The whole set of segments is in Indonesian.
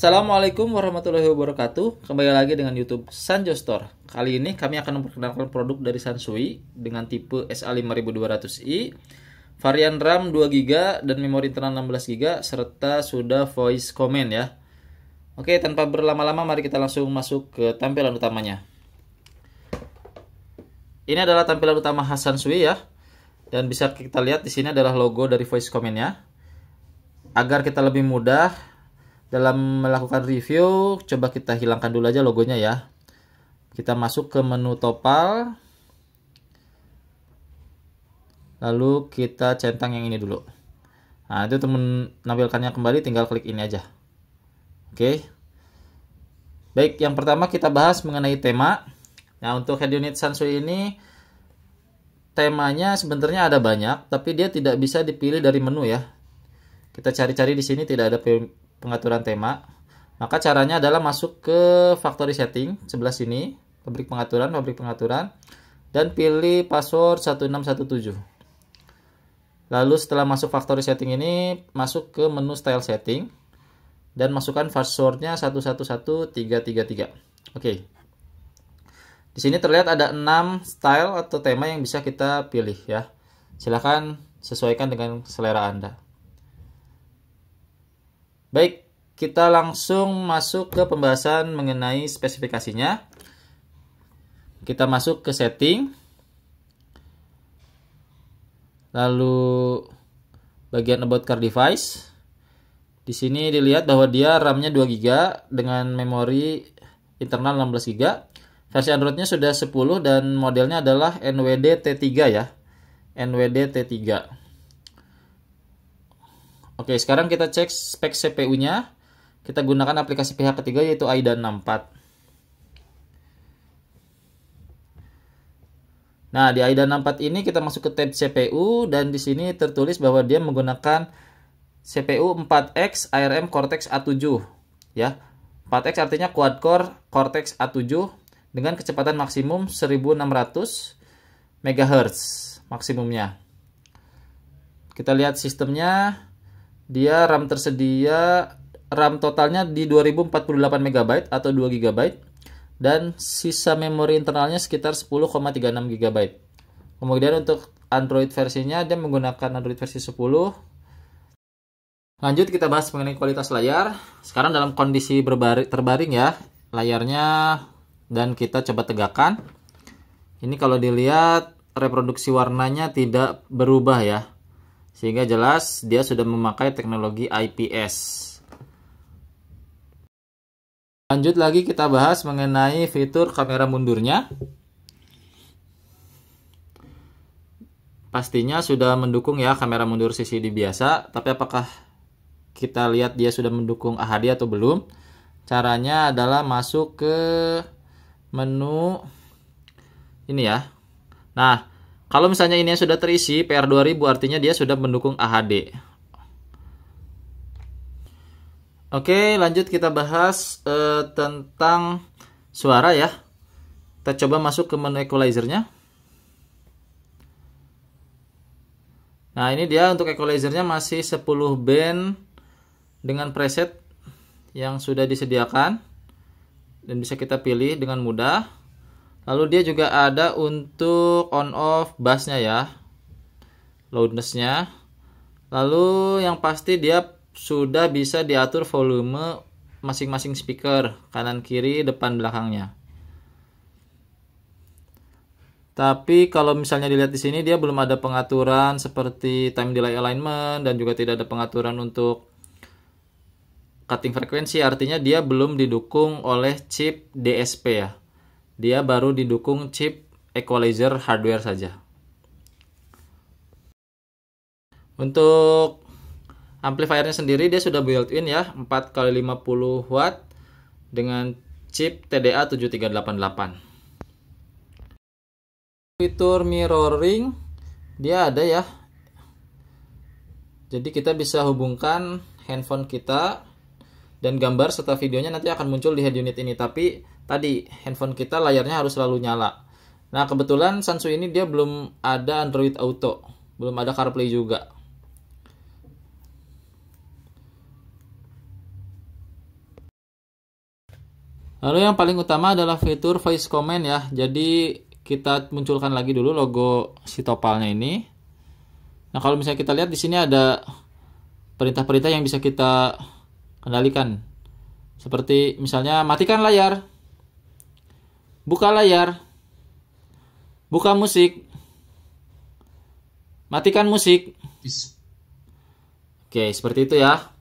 Assalamualaikum warahmatullahi wabarakatuh. Kembali lagi dengan YouTube Sanjo Store. Kali ini kami akan memperkenalkan produk dari Sansui dengan tipe SA5200i, varian RAM 2GB dan memori internal 16GB serta sudah voice command ya. Oke, tanpa berlama-lama mari kita langsung masuk ke tampilan utamanya. Ini adalah tampilan utama khas Sansui ya. Dan bisa kita lihat di sini adalah logo dari voice command-nya. Agar kita lebih mudah dalam melakukan review, coba kita hilangkan dulu aja logonya ya. Kita masuk ke menu topal. Lalu kita centang yang ini dulu. Nah, itu menampilkannya kembali, tinggal klik ini aja. Oke. Baik, yang pertama kita bahas mengenai tema. Nah, untuk head unit Sansui ini temanya sebenarnya ada banyak, tapi dia tidak bisa dipilih dari menu ya. Kita cari-cari di sini tidak ada pengaturan tema. Maka caranya adalah masuk ke factory setting sebelah sini, pabrik pengaturan, dan pilih password 1617. Lalu setelah masuk factory setting ini, masuk ke menu style setting dan masukkan passwordnya 111333. Oke. Di sini terlihat ada 6 style atau tema yang bisa kita pilih ya. Silahkan sesuaikan dengan selera Anda. Baik, kita langsung masuk ke pembahasan mengenai spesifikasinya. Kita masuk ke setting. Lalu bagian about car device. Di sini dilihat bahwa dia RAM-nya 2GB dengan memori internal 16GB. Versi Android-nya sudah 10 dan modelnya adalah NWD T3 ya. NWD T3. Oke, sekarang kita cek spek CPU-nya. Kita gunakan aplikasi pihak ketiga yaitu AIDA 64. Nah, di AIDA 64 ini kita masuk ke tab CPU dan di sini tertulis bahwa dia menggunakan CPU 4X ARM Cortex A7 ya. 4X artinya quad core Cortex A7 dengan kecepatan maksimum 1600 MHz maksimumnya. Kita lihat sistemnya. Dia RAM tersedia, RAM totalnya di 2048 MB atau 2 GB dan sisa memori internalnya sekitar 10,36 GB. Kemudian untuk Android versinya dia menggunakan Android versi 10. Lanjut kita bahas mengenai kualitas layar. Sekarang dalam kondisi terbaring ya layarnya, dan kita coba tegakkan. Ini kalau dilihat reproduksi warnanya tidak berubah ya. Sehingga jelas dia sudah memakai teknologi IPS. Lanjut lagi kita bahas mengenai fitur kamera mundurnya. Pastinya sudah mendukung ya kamera mundur CCD biasa. Tapi apakah kita lihat dia sudah mendukung HD atau belum? Caranya adalah masuk ke menu ini ya. Nah, kalau misalnya ini sudah terisi PR2000 artinya dia sudah mendukung AHD. Oke, lanjut kita bahas tentang suara ya. Kita coba masuk ke menu equalizer-nya. Nah, ini dia untuk equalizer-nya masih 10 band dengan preset yang sudah disediakan dan bisa kita pilih dengan mudah. Lalu dia juga ada untuk on off bass-nya ya, loudness-nya. Lalu yang pasti dia sudah bisa diatur volume masing-masing speaker, kanan kiri depan belakangnya. Tapi kalau misalnya dilihat di sini dia belum ada pengaturan seperti time delay alignment dan juga tidak ada pengaturan untuk cutting frekuensi, artinya dia belum didukung oleh chip DSP ya. Dia baru didukung chip equalizer hardware saja. Untuk amplifiernya sendiri dia sudah built-in ya, 4x50 watt dengan chip TDA 7388. Fitur mirroring dia ada ya. Jadi kita bisa hubungkan handphone kita dan gambar serta videonya nanti akan muncul di head unit ini. Tapi tadi handphone kita layarnya harus selalu nyala. Nah, kebetulan Sansui ini dia belum ada Android Auto, belum ada CarPlay juga. Lalu yang paling utama adalah fitur voice command ya. Jadi kita munculkan lagi dulu logo si Topalnya ini. Nah, kalau misalnya kita lihat di sini ada perintah-perintah yang bisa kita kendalikan. Seperti misalnya matikan layar, buka layar, buka musik, matikan musik. Oke, seperti itu ya.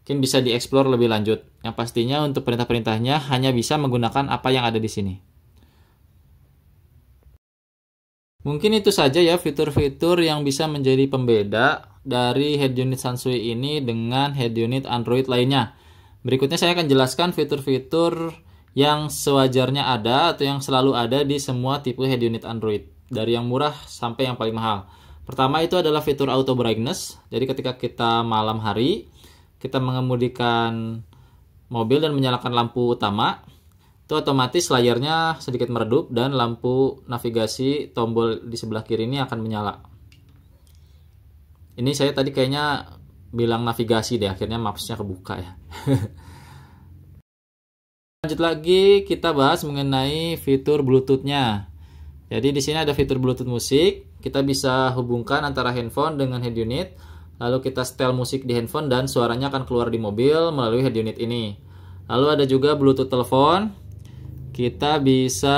Mungkin bisa dieksplor lebih lanjut. Yang pastinya untuk perintah-perintahnya hanya bisa menggunakan apa yang ada di sini. Mungkin itu saja ya fitur-fitur yang bisa menjadi pembeda dari head unit Sansui ini dengan head unit Android lainnya. Berikutnya saya akan jelaskan fitur-fitur yang sewajarnya ada atau yang selalu ada di semua tipe head unit Android. Dari yang murah sampai yang paling mahal. Pertama itu adalah fitur auto brightness. Jadi ketika kita malam hari, kita mengemudikan mobil dan menyalakan lampu utama, itu otomatis layarnya sedikit meredup dan lampu navigasi tombol di sebelah kiri ini akan menyala. Ini saya tadi kayaknya bilang navigasi deh, akhirnya mapsnya kebuka ya. Lanjut lagi kita bahas mengenai fitur Bluetooth-nya. Jadi di sini ada fitur Bluetooth musik, kita bisa hubungkan antara handphone dengan head unit. Lalu kita setel musik di handphone dan suaranya akan keluar di mobil melalui head unit ini. Lalu ada juga Bluetooth telepon. Kita bisa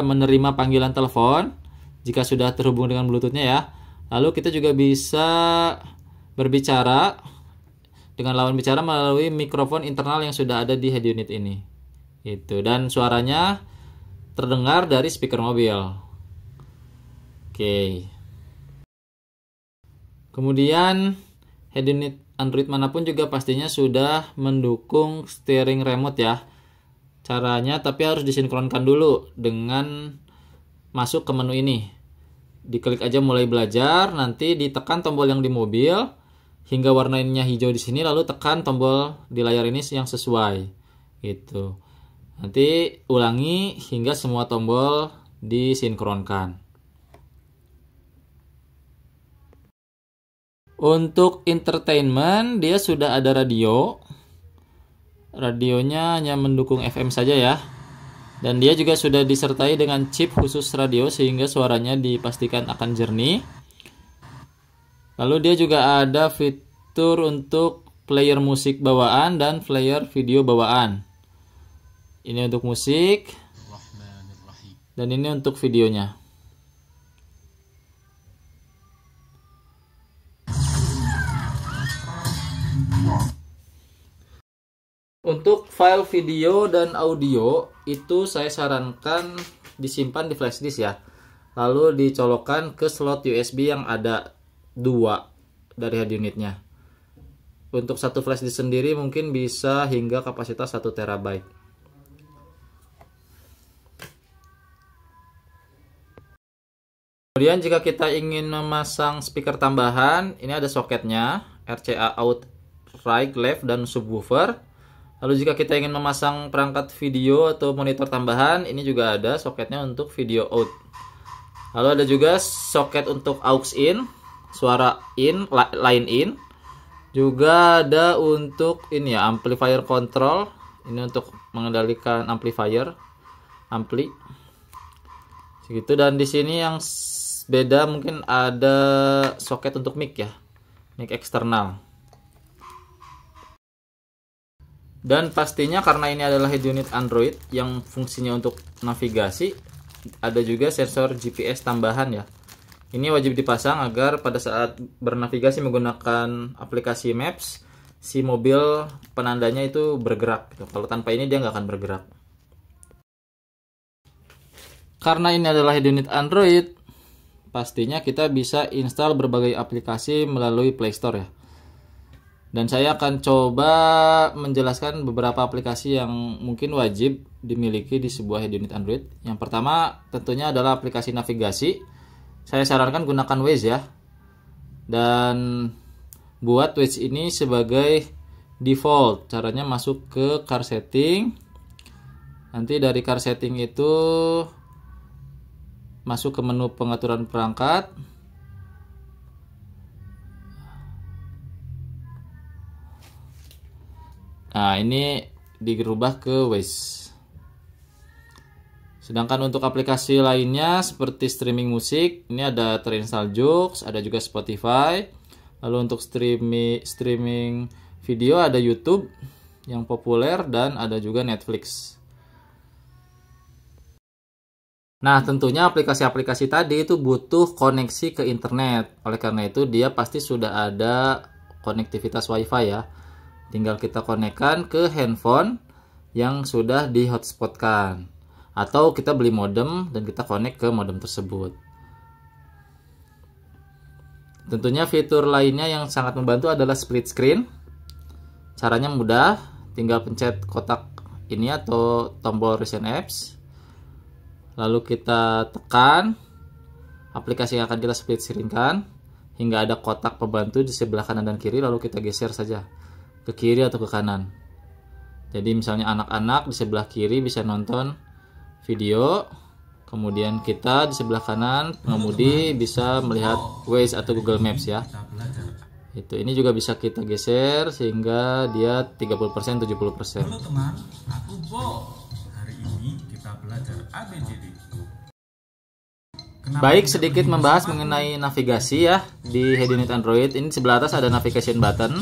menerima panggilan telepon jika sudah terhubung dengan Bluetooth-nya ya. Lalu kita juga bisa berbicara dengan lawan bicara melalui mikrofon internal yang sudah ada di head unit ini. Itu, dan suaranya terdengar dari speaker mobil. Oke. Kemudian head unit Android manapun juga pastinya sudah mendukung steering remote ya. Caranya tapi harus disinkronkan dulu dengan masuk ke menu ini. Diklik aja mulai belajar, nanti ditekan tombol yang di mobil hingga warnanya hijau di sini, lalu tekan tombol di layar ini yang sesuai. Gitu. Nanti ulangi hingga semua tombol disinkronkan. Untuk entertainment, dia sudah ada radio. Radionya hanya mendukung FM saja ya. Dan dia juga sudah disertai dengan chip khusus radio sehingga suaranya dipastikan akan jernih. Lalu dia juga ada fitur untuk player musik bawaan dan player video bawaan. Ini untuk musik. Dan ini untuk videonya. Untuk file video dan audio itu saya sarankan disimpan di flash disk ya. Lalu dicolokkan ke slot USB yang ada 2 dari head unitnya. Untuk satu flash disk sendiri mungkin bisa hingga kapasitas 1 TB. Kemudian jika kita ingin memasang speaker tambahan, ini ada soketnya, RCA out, right, left, dan subwoofer. Lalu jika kita ingin memasang perangkat video atau monitor tambahan, ini juga ada soketnya untuk video out. Lalu ada juga soket untuk aux in, suara in, line in. Juga ada untuk ini ya, amplifier control. Ini untuk mengendalikan amplifier, ampli. Segitu, dan di sini yang beda mungkin ada soket untuk mic ya, mic eksternal. Dan pastinya karena ini adalah head unit Android yang fungsinya untuk navigasi, ada juga sensor GPS tambahan ya. Ini wajib dipasang agar pada saat bernavigasi menggunakan aplikasi Maps, si mobil penandanya itu bergerak gitu. Kalau tanpa ini dia nggak akan bergerak. Karena ini adalah head unit Android, pastinya kita bisa install berbagai aplikasi melalui Play Store ya. Dan saya akan coba menjelaskan beberapa aplikasi yang mungkin wajib dimiliki di sebuah head unit Android. Yang pertama tentunya adalah aplikasi navigasi. Saya sarankan gunakan Waze ya. Dan buat Waze ini sebagai default. Caranya masuk ke car setting. Nanti dari car setting itu masuk ke menu pengaturan perangkat. Nah, ini dirubah ke Waze. Sedangkan untuk aplikasi lainnya seperti streaming musik, ini ada terinstall Joox, ada juga Spotify. Lalu untuk streaming video ada YouTube yang populer dan ada juga Netflix. Nah, tentunya aplikasi-aplikasi tadi itu butuh koneksi ke internet. Oleh karena itu dia pasti sudah ada konektivitas WiFi ya. Tinggal kita konekkan ke handphone yang sudah di hotspotkan. Atau kita beli modem dan kita connect ke modem tersebut. Tentunya fitur lainnya yang sangat membantu adalah split screen. Caranya mudah, tinggal pencet kotak ini atau tombol recent apps. Lalu kita tekan aplikasi yang akan kita split screen-kan hingga ada kotak pembantu di sebelah kanan dan kiri, lalu kita geser saja ke kiri atau ke kanan. Jadi misalnya anak-anak di sebelah kiri bisa nonton video, kemudian kita di sebelah kanan pengemudi bisa melihat Waze atau Google Maps ya. Ini juga bisa kita geser sehingga dia 30% 70%. Halo teman, aku Bo. Hari ini kita belajar ABCD. Baik, sedikit membahas mengenai navigasi ya di head unit Android. Ini sebelah atas ada navigation button,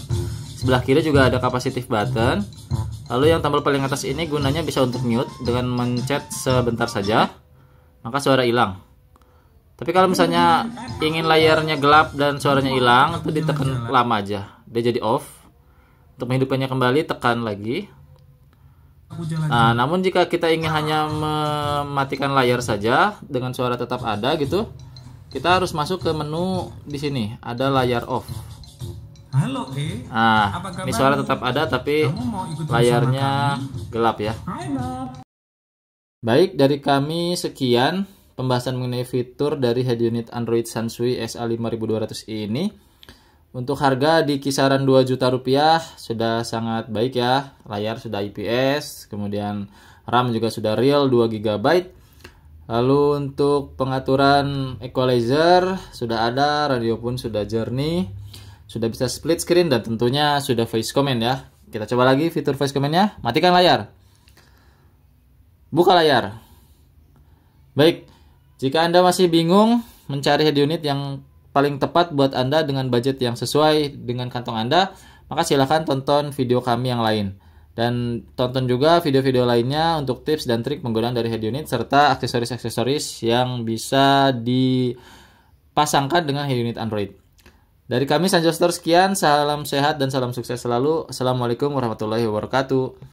sebelah kiri juga ada capacitive button. Lalu yang tombol paling atas ini gunanya bisa untuk mute, dengan mencet sebentar saja maka suara hilang. Tapi kalau misalnya ingin layarnya gelap dan suaranya hilang, itu ditekan lama aja, dia jadi off. Untuk menghidupkannya kembali tekan lagi. Nah, namun jika kita ingin hanya mematikan layar saja dengan suara tetap ada gitu, kita harus masuk ke menu di sini, ada layar off. Halo Nah, ini suara tetap ada tapi layarnya gelap ya. Baik, dari kami sekian pembahasan mengenai fitur dari head unit Android Sansui SA5200 ini. Untuk harga di kisaran 2 juta rupiah sudah sangat baik ya. Layar sudah IPS, kemudian RAM juga sudah real 2 GB. Lalu untuk pengaturan equalizer sudah ada, radio pun sudah jernih. Sudah bisa split screen dan tentunya sudah voice command ya. Kita coba lagi fitur voice command-nya. Matikan layar. Buka layar. Baik, jika Anda masih bingung mencari head unit yang paling tepat buat Anda dengan budget yang sesuai dengan kantong Anda, maka silahkan tonton video kami yang lain. Dan tonton juga video-video lainnya untuk tips dan trik penggunaan dari head unit serta aksesoris-aksesoris yang bisa dipasangkan dengan head unit Android. Dari kami Sanjo Store sekian, salam sehat dan salam sukses selalu. Assalamualaikum warahmatullahi wabarakatuh.